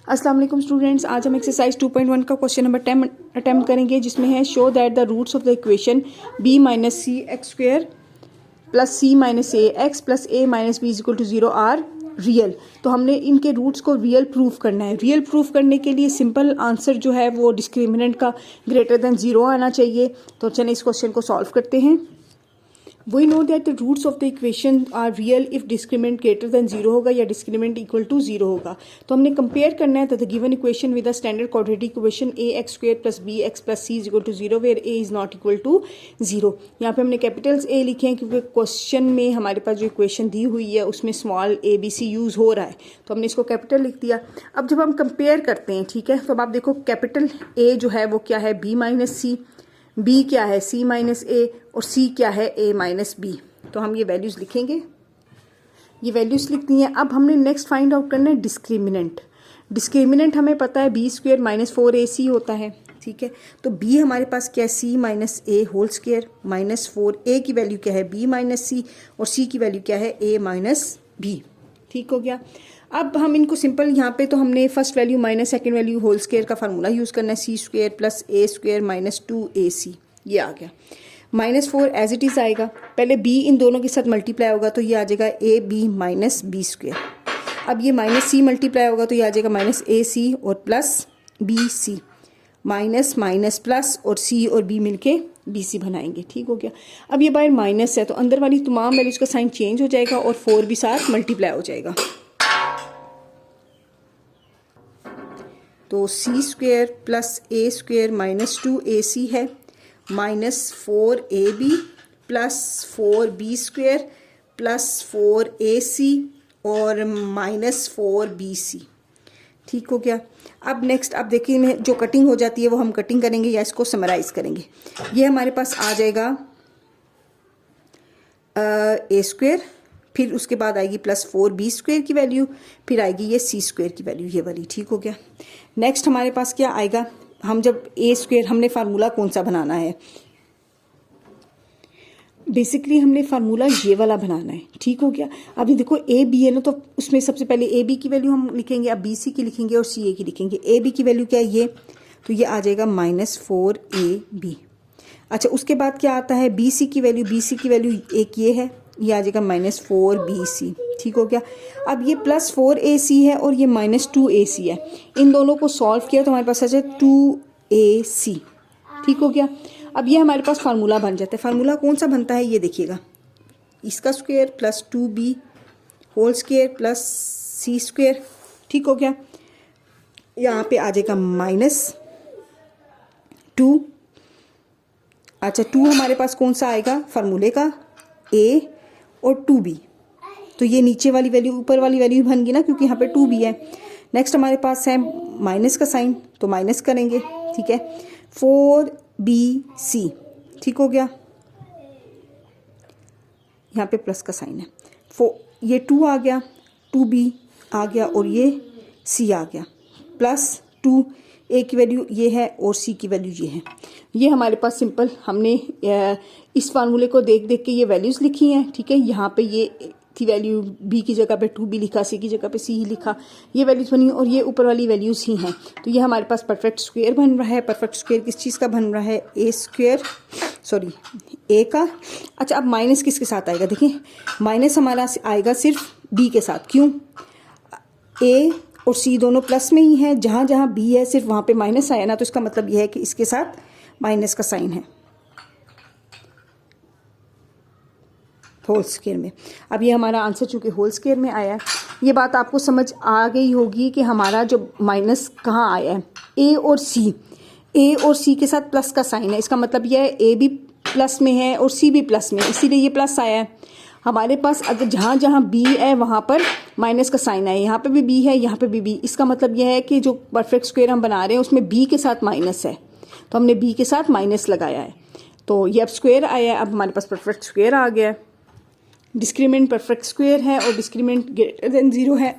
अस्सलाम वालेकुम स्टूडेंट्स, आज हम एक्सरसाइज 2.1 का क्वेश्चन नंबर 10 अटैम्प्ट करेंगे, जिसमें है show that the roots of the equation b minus c x square plus c minus a x plus a minus b is equal to 0 are real. तो हमने इनके roots को real proof करना है। Real proof करने के लिए simple answer जो है वो डिस्क्रिमिनेंट का ग्रेटर देन 0 आना चाहिए। तो चलिए इस क्वेश्चन को सॉल्व करते हैं। We know that the roots of the equation are real if discriminant greater than 0 होगा या discriminant equal to 0 होगा। तो हमने कंपेयर करना है तो the given equation with the standard quadratic equation ax square plus bx plus c is equal to 0 where a is not equal to 0। यहाँ पे हमने कैपिटल्स a लिखे हैं क्योंकि क्वेश्चन में हमारे पास जो इक्वेशन दी हुई है उसमें small a b c use हो रहा है, तो हमने इसको कैपिटल लिख दिया। अब जब हम कंपेयर करते हैं, ठीक है, तो अब आप देखो कैपिटल a जो है वो क्या है, b माइनस सी, b क्या है c माइनस ए, और c क्या है a माइनस बी। तो हम ये वैल्यूज़ लिखेंगे, ये वैल्यूज़ लिखनी है। अब हमने नेक्स्ट फाइंड आउट करना है डिस्क्रिमिनेंट। डिस्क्रिमिनेंट हमें पता है b स्क्वेयर माइनस 4ac होता है, ठीक है। तो b हमारे पास क्या है, c माइनस ए होल स्क्वेयर माइनस 4a की वैल्यू क्या है b माइनस सी, और c की वैल्यू क्या है a माइनस बी। ठीक हो गया। अब हम इनको सिंपल यहाँ पे तो हमने first value minus second value whole square का फार्मूला यूज़ करना है, c square plus a square minus 2ac, ये आ गया। माइनस 4 एज इट इज़ आएगा, पहले b इन दोनों के साथ मल्टीप्लाई होगा तो ये आ जाएगा a b minus b square. अब ये माइनस सी मल्टीप्लाई होगा तो ये आ जाएगा माइनस ए सी और plus b c, minus minus plus और c और b मिलके bc बनाएंगे। ठीक हो गया। अब ये बाहर माइनस है तो अंदर वाली तमाम वैल्यूज़ का साइन चेंज हो जाएगा और 4 भी साथ मल्टीप्लाई हो जाएगा। तो सी square plus a square minus 2ac है, minus 4ab plus 4b square plus 4ac और माइनस 4bc। ठीक हो गया। अब नेक्स्ट अब देखिए में जो कटिंग हो जाती है वो हम कटिंग करेंगे या इसको समराइज करेंगे। ये हमारे पास आ जाएगा ए स्क्वेयर, फिर उसके बाद आएगी प्लस 4b स्क्वेयर की वैल्यू, फिर आएगी ये सी स्क्वेयर की वैल्यू, ये वाली। ठीक हो गया। नेक्स्ट हमारे पास क्या आएगा, हम जब ए स्क्वेयर, हमने फार्मूला कौन सा बनाना है, बेसिकली हमने फार्मूला ये वाला बनाना है। ठीक हो गया। अभी देखो ए बी है ना, तो उसमें सबसे पहले ए बी की वैल्यू हम लिखेंगे, अब बी सी की लिखेंगे और सी ए की लिखेंगे। ए बी की वैल्यू क्या है ये, तो ये आ जाएगा माइनस 4ab। अच्छा, उसके बाद क्या आता है बी सी की वैल्यू, बी सी की वैल्यू एक ये है, ये आ जाएगा माइनस 4bc। ठीक हो गया। अब ये प्लस 4ac है और ये माइनस 2ac है, इन दोनों को सॉल्व किया तो हमारे पास आ जाए 2ac। ठीक हो गया। अब ये हमारे पास फार्मूला बन जाता है। फार्मूला कौन सा बनता है ये देखिएगा, इसका square plus 2b whole square plus C square. ठीक हो गया। यहाँ पे आ जाएगा माइनस 2। अच्छा, 2 हमारे पास कौन सा आएगा फार्मूले का, a और 2b, तो ये नीचे वाली वैल्यू ऊपर वाली वैल्यू बन गई ना, क्योंकि यहाँ पे 2b है। नेक्स्ट हमारे पास है माइनस का साइन, तो माइनस करेंगे, ठीक है, 4bc। ठीक हो गया। यहाँ पे प्लस का साइन है, ये 2 आ गया, 2b आ गया और ये c आ गया, प्लस 2 ए की वैल्यू ये है और सी की वैल्यू ये है। ये हमारे पास सिंपल हमने इस फार्मूले को देख देख के ये वैल्यूज़ लिखी हैं। ठीक है, यहाँ पे ये थी वैल्यू, बी की जगह पे 2b लिखा, सी की जगह पे सी ही लिखा, ये वैल्यूज़ बनी और ये ऊपर वाली वैल्यूज़ ही हैं। तो ये हमारे पास परफेक्ट स्क्वायर बन रहा है। परफेक्ट स्क्वायर किस चीज़ का बन रहा है, ए स्क्वायर, सॉरी ए का। अच्छा, अब माइनस किसके साथ आएगा, देखिए माइनस हमारा आएगा सिर्फ बी के साथ। क्यों, ए और सी दोनों प्लस में ही है, जहाँ जहाँ बी है सिर्फ वहाँ पे माइनस आया ना, तो इसका मतलब यह है कि इसके साथ माइनस का साइन है होल स्क्वायर में। अब ये हमारा आंसर चूंकि होल स्क्वायर में आया है, ये बात आपको समझ आ गई होगी कि हमारा जो माइनस कहाँ आया है, ए और सी के साथ प्लस का साइन है। इसका मतलब यह है ए भी प्लस में है और सी भी प्लस में, इसीलिए ये प्लस आया है। हमारे पास अगर जहाँ जहाँ बी है वहाँ पर माइनस का साइन है, यहाँ पे भी बी है, यहाँ पे भी बी। इसका मतलब यह है कि जो परफेक्ट स्क्वायर हम बना रहे हैं उसमें बी के साथ माइनस है, तो हमने बी के साथ माइनस लगाया है, तो ये अब स्क्वायर आया है। अब हमारे पास परफेक्ट स्क्वायर आ गया है। डिस्क्रिमिनेंट परफेक्ट स्क्वायर है और डिस्क्रिमिनेंट ग्रेटर देन 0 है।